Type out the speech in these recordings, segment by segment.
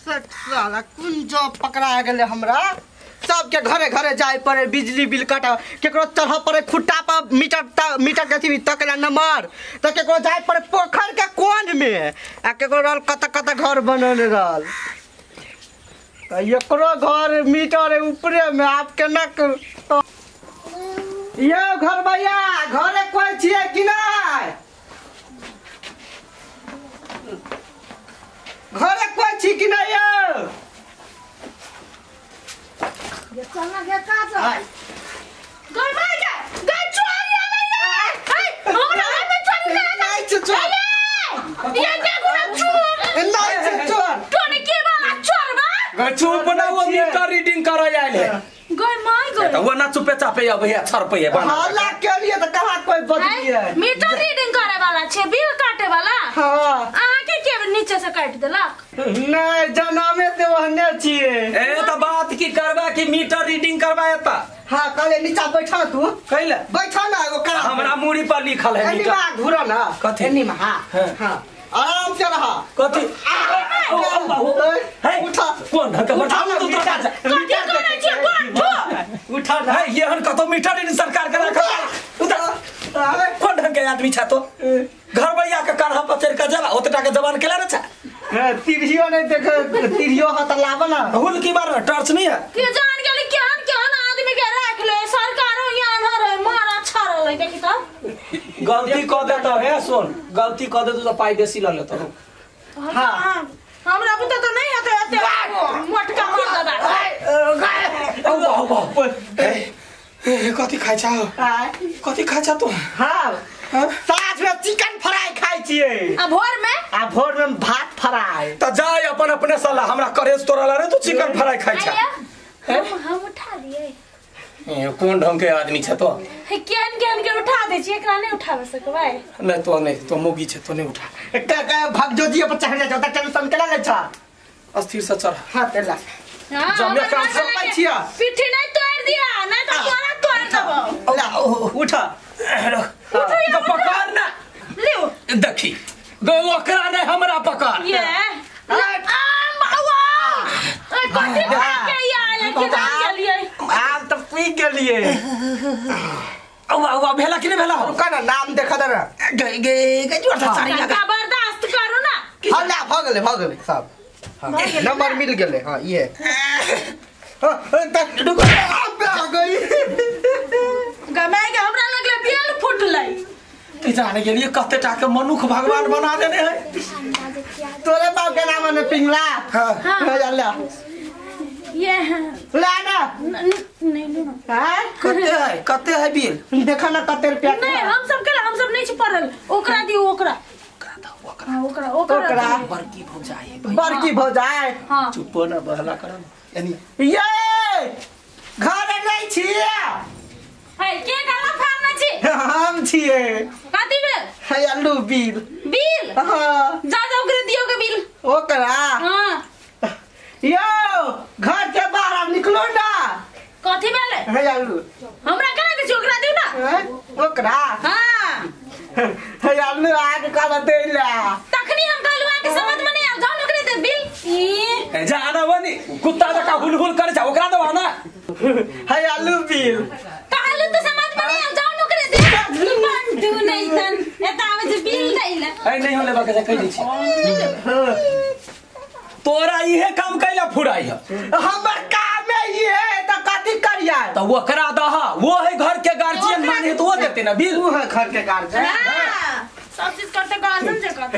साला कौन जॉब पकड़ा गेले हमरा सबके घरे घरे जाए पड़े बिजली बिल काटा केकरो चढ़ पड़े खुट्टा पर मीटर के थी तकला नंबर तो केकरो जाए पड़े पोखर के कोन में आ केकरो रहल कत घर बनल रहल तो एकरो घर मीटर है ऊपरे में आप केना तो ये घर भैया घरे कोई छिए कि नहीं घरे कोई छी कि नहीं ये चलना के काज है गई भाई के गई चोरी आ गई हमरा में चोरी नहीं चोर ये देखो ना चोर नहीं चोर तोने के वाला चोर बा चुप ना वो मीटर रीडिंग करो जाले गई माय गई वो ना चुपे चापे अब भैया 6 रुपया बना हल्ला के लिए तो कहां कोई बदली है मीटर रीडिंग करे वाला छे बिल काटे वाला हां आके के नीचे से काट देलक नहीं जनमे ते वहने छिए ए त बात की करबा कि मीटर रीडिंग करवाएता हां कले नीचा बैठा तू कैले बैठा ना एगो करा हमरा मुड़ी पर लिखल है मीटर एनी घुरा ना कथि एनी में हां हां आराम से रहा कथि है उठा कौन ढका उठा तो कथि करे छे कौन उठा ना है ये हन कतो मीटर रीडिंग सरकार के रखा उठा कौन ढंग के आदमी छा तो घर भैया के कान्हा पर चढ़ के जला ओतटा के जवान केला न छा तिरहियो नहीं देख तिरहियो हाथ लाव ना हुल की बार टॉर्च नहीं है के जान गेली केहन आदमी के रख ले सरकारो यहाँ न रहे मारा छाड़ ले देखि त गलती क दे तो है सुन गलती क दे तो पाई बेसी ल ले तो हां हमरा पता तो नहीं आते आते मोटका मार दादा ए कथि खाइ छा कथि खाइ छा तू हां साथ में चिकन फ्राई खाई छिए आ भोर में भात फ्राई त जाय अपन अपने साला हमरा करेज तोरा रे तू चिकन फ्राई खाइ छा हम उठा लिए ए कौन ढंग के आदमी छ तो केन के उठा दे छी एकरा नहीं उठावे सकबै नहीं तो मोगी छ तो नहीं उठा का भाग जो जी पर चढ़ जा त टेंशन केला ले छ अस्थिर से चढ़ हां तेला जमे काम सब पाई छिया पिठी नहीं तोड़ दिया नहीं तो तोरा तोड़ देबो ला उठा तो पकड़ ना लियो देखी गो ओकरा ने हमरा पकड़ ये कथि के आले के जान गेलिए आप तो पी के लिए औ भेला कि नहीं भेला रुका ना नाम देखा दे गे जोर से सारी लगा बर्दाश्त करो ना हल्ला भाग गेले सब हां नंबर मिल गेले हां ये रुक आ गई गमाई के हमरा लगले बेल फुटलै ते जाने के लिए कते टा के मनुख भगवान बना देने है तोरे बाप के नाम में पिंगला हां हल्ला ये ला ना नहीं लो हां कते है बिल देखा ना कते रुपया नहीं हम सब नहीं छी पड़ल ओकरा दियो ओकरा बड़की भौजाई हां चुप ना बहला कर यानी ये घर नहीं छिए है के गला फान ना छी हम छिए कथि बे है आलू बिल हां जा ओकरे दियो के बिल ओकरा हां यो घर के बाहर निकलो ना कथि भेले है आलू हमरा कना के ओकरा दियो ना ओकरा हां है आलू आके का देला तखनी हम कहलवा के समझ में नहीं आ जाओ ओकरे दे बिल जा आना बनी कुत्ता का हुलहुल करे जा ओकरा दवा ना है आलू बिल कहलु तो समझ में नहीं आ जाओ ओकरे दे बंटू नहीं तन एता आवे जे बिल दैला ए नहीं होले बाके कह दै छी तोरा इहे काम कैला फुराई है हमर काम है ये त कथि करिया तो ओकरा दहा वो है घर के गार्जियन माने तो वो देते ना बिल तू है घर के गार्जियन सब चीज करते गार्जियन जे करते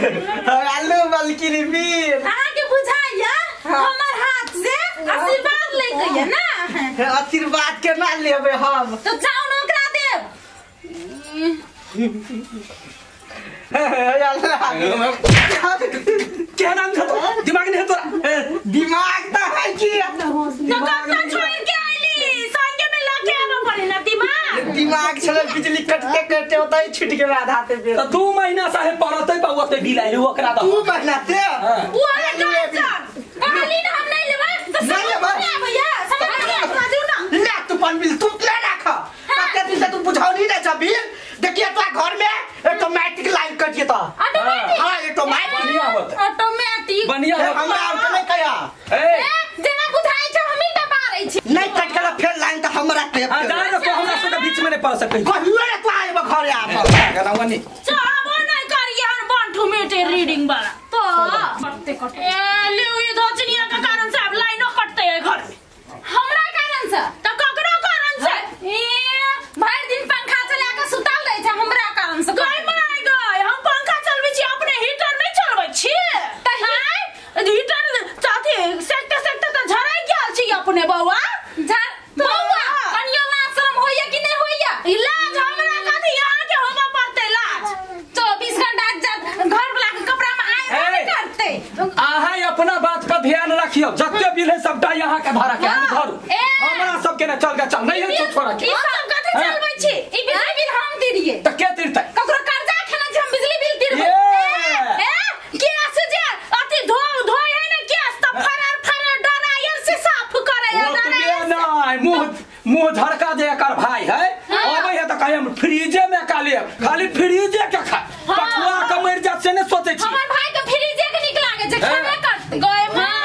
आलू बल्कि बिल अहाँ के बुझाइया हमर हाथ से आशीर्वाद ले गइया ना आशीर्वाद के ना लेबे हम तो जाओ न ओकरा देब क्या नाम था दिमाग नहीं है तोरा दिमाग तो है कि तो कब छोड़ के आइली संगे में लगे आवा पड़े ना दिमाग चले बिजली कटते कटते होता है छूट के बाद आते पे तो 2 महीना साहे परते पावते बिल आइले ओकरा द 2 महीना से वो है कहली ना हम नहीं लेबे तो नहीं भैया समझ में दू ना ले तू पन बिल तू ले रखा कते दिन से तू बुझाओ नहीं ना बिल देखिए तो घर में ऑटोमेटिक लाइन कटिए तो ऑटोमेटिक हां ऑटोमेटिक नहीं आवत ऑटोमेटिक बढ़िया हमरा और के नहीं कया ए जेना बुझाई छ हमी त मारै छी नहीं कट के फेर लाइन त हमरा के आ जा रे तो हमरा सब के बीच में नहीं पड़ सकै कहियो रे तू आइब घरे आप गरावनी चाबो नहीं करिए हन बंठू मेटे रीडिंग वाला तो कटते ए लियो ये धचनिया के कारण से अब लाइनो कटते है घर में हमरा कारण से त ककरो कारण से ए भर दिन पंखा चला के सुताल रहे छ हमरा कारण से गय माय गय हम पंखा चलबै छी अपने हीटर नहीं चलबै छी त हीटर चाहते सेकते सेकते त झराई गेल छी अपने बौआ बौआ कनियो लाशरम होइया कि नहीं होइया इलाज हमरा कथि यहां के होबा पड़ते इलाज 24 घंटा घर वाला के कपड़ा में आए नहीं करते आहा अपना बात का ध्यान रखियो जत्ते बिल है सबटा यहां के धरा के धरू हमरा सब के न चल के चल नहीं है छोरा के ई सब कथि चलबै छी ई बिजली बिल हम दिरिए त के तिरतै ककरो कर्जा खेना जे हम बिजली बिल दिरबै के से जे अति धोय है ना के त फरार डरायर से साफ करे मुंह झड़का दे कर भाई है अबे है त कहे हम फ्रीजे में का ले खाली फ्रीजे के खा पकुआ के मर जात से ने सोचे छी हमर भाई के फ्रीजे के निक लागे छै खेबे करते गए मां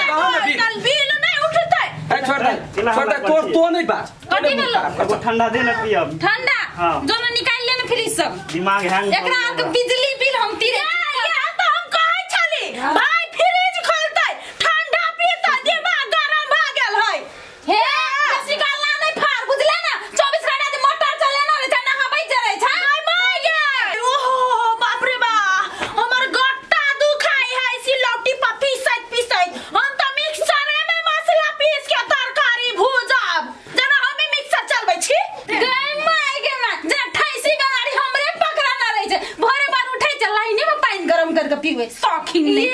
कल बिल नहीं उठतै ए छोड़ दे तो नहीं बात कथि भेलो ठंडा दे ना पियब ठंडा हां जो ना निकाल ले ना फ्रीज सब दिमाग हैंग एकरा के बिजली बिल हम तीरे या त हम कहै छली भाई फ्रीज खोलतै ठंडा पीता दिमाग गरम भ गेल है हे बेसी गाला नहीं फार बुझले ना 24 घंटा जे मोटर चले ना रे जना हबै जरै छै माय गे ओहो बाप रे बा हमर गट्टा दुखाई है सिलौटी पर पीसैत हम त मिक्सर में मसाला पीस के तरकारी भूजब जना हम मिक्सर चलबै छी गे माय जे ठैसी गाड़ी हमरे पकड़ा ना रहे छै भोरे बार उठै छै लाइने में पानी गरम करके पीबै शौकीन नहीं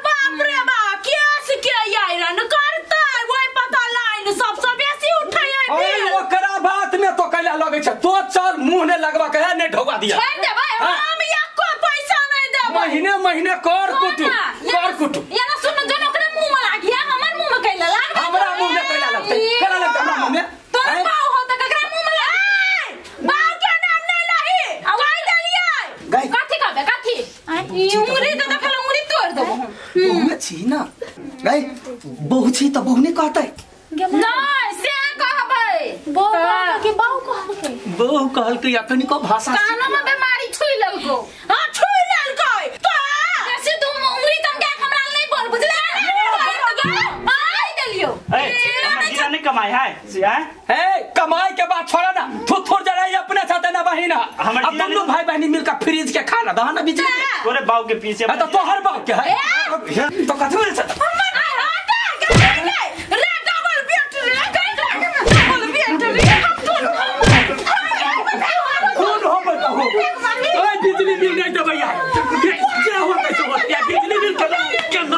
बाप रे बा केस के आइरन करतै ओइ पता लाइन सबसे बेसी उठै है ओए ओकरा बात में तो कैला लगे छै तो चल मुंह ने लगवा के ने ढोवा दिया छोड़ देबै हम एको पैसा नहीं देबै महीने कर कुटु या ना सुन जो ओकरे मुंह में लागिया हमर मुंह में कैला लाग हमरा मुंह में कैला लगतै कैला लगतै हमरा मुंह में तोर पाव हो त ककरा मुंह में लाग बाल के नाम नहीं लही आवाज दलियै कथि कहबे कथि ई उंगली त देखल उंगली तोड़ देबो हम बहु छी ना गई बहु छी त बहु नहीं कहतै नहीं से कहबै बहु कहबै बहु कहल के अखन को भाषा कानो में बीमारी छुई ललको हां छुई ललकै तो जैसे तुम उंगली तुम क्या हमरा नहीं बोल बुझले आई दलियो ए नहीं कमाई है ए कमाई के बात छोड़ा ना थोड़ जरा अपने साथ ना बहिना अब दोनों भाई बहनी मिलकर फ्रिज के खाना दहना बिजली तोरे बाऊ के पीछे तो तोहर बाप के है तो कथि बोले छ बिजली बिल नहीं देबै यार क्या होता है तो यार बिजली बिल के ना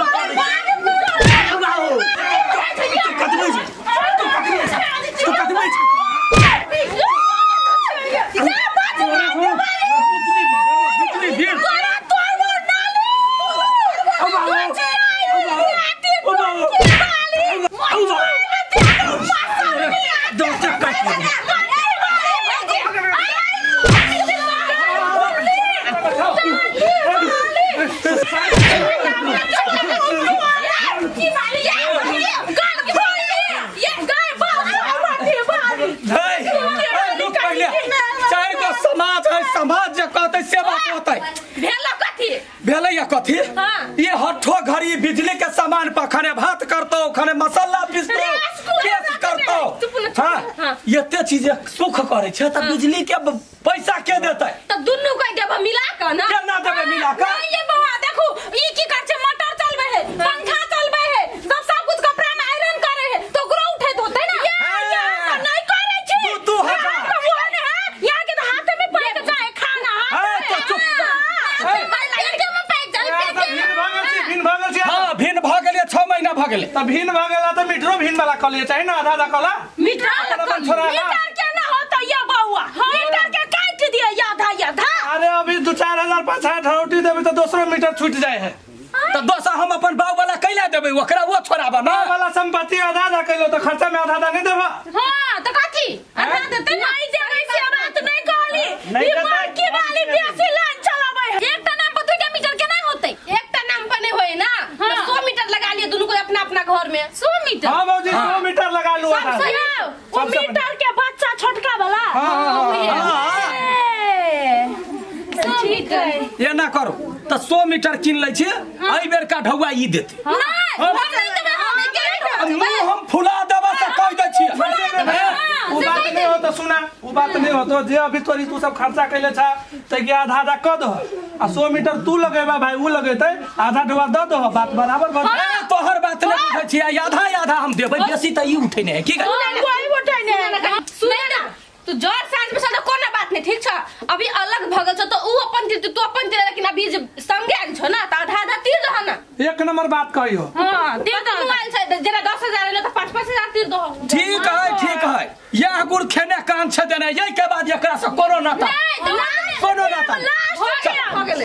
समाज कहते से बात होता है भेलै या कथी ये हठो घड़ी बिजली के सामान पर खने भात करतो खने मसाला पीसतो केस करतो हां एते चीज सुख करे छै त बिजली के पैसा के देतै त दुन्नु कहि देब मिला के ना केना देबै मिला के ये बौआ देखू ई की कर छै मोटर चलबै है पंखा चलबै है सब कुछ कपड़ा में आयरन करे है तो ओकरो उठैत होतै ना ये नहीं करे छी तू यहाँ के हाथ में पैक जाए खाना तो चुप भिन भ गेलै 6 महीना भ गेलै त भिन भ गेला त मीटरो भिन वाला कलिए चाहि ना आधा कला मीटर के ना होता या बौआ मीटर के काट दिया आधा अरे अभी 2-4 हजार 5-6 रोटी देबे त दूसरा मीटर छूट जाए है त दोसा हम अपन बाऊ वाला कैला देबै ओकरा वो छोड़ाबा ना वाला संपत्ति आधा कैलो त खर्चा में आधा नहीं देबा हां त कथि आधा देते नहीं देबै से बात नहीं कहली ई मार्की वाली बेसी लाइन चलाबै है एकटा नाम पर 2 मीटर के ना होतै एकटा नाम पर नहीं होय ना 100 मीटर अपना घर में 100 मीटर। हाँ बाबूजी 100 मीटर लगा लो आधा। वो मीटर के बच्चा छोटका वाला। ठीक है ये ना करो तो 100 मीटर किन ले छी एहि बेर का ढौआ ई देते हम फुला देबा से कह दै छी। वो बात नहीं हो तो सुना, वो बात नहीं हो तो जे अभी तोरी तू सब खर्चा कैले छा त के आधा आधा क दो आ 100 मीटर तू लगेबा भाई उ लगेतै आधा ढवा द दो बात बराबर भ तोहर बात नहीं बुझै छी आधा आधा हम देबै बेसी त ई उठै नहीं की कोई उठै नहीं। सुन ना तू जोर साँझ में सदा कोनो बात नहीं ठीक छ अभी अलग भगल छ तो उ अपन तू अपन दे लेकिन अभी संगे आइल छ ना त आधा आधा तीर दह ना। एक नंबर बात कहियो। हां तीर दह मोबाइल छ जरा 10,000 ले तो 5,000 तीर दह। ठीक है यह गुड़ खेने कान छ देने यही के बाद एकरा से कोनो नाता कोनो नाता हो गया।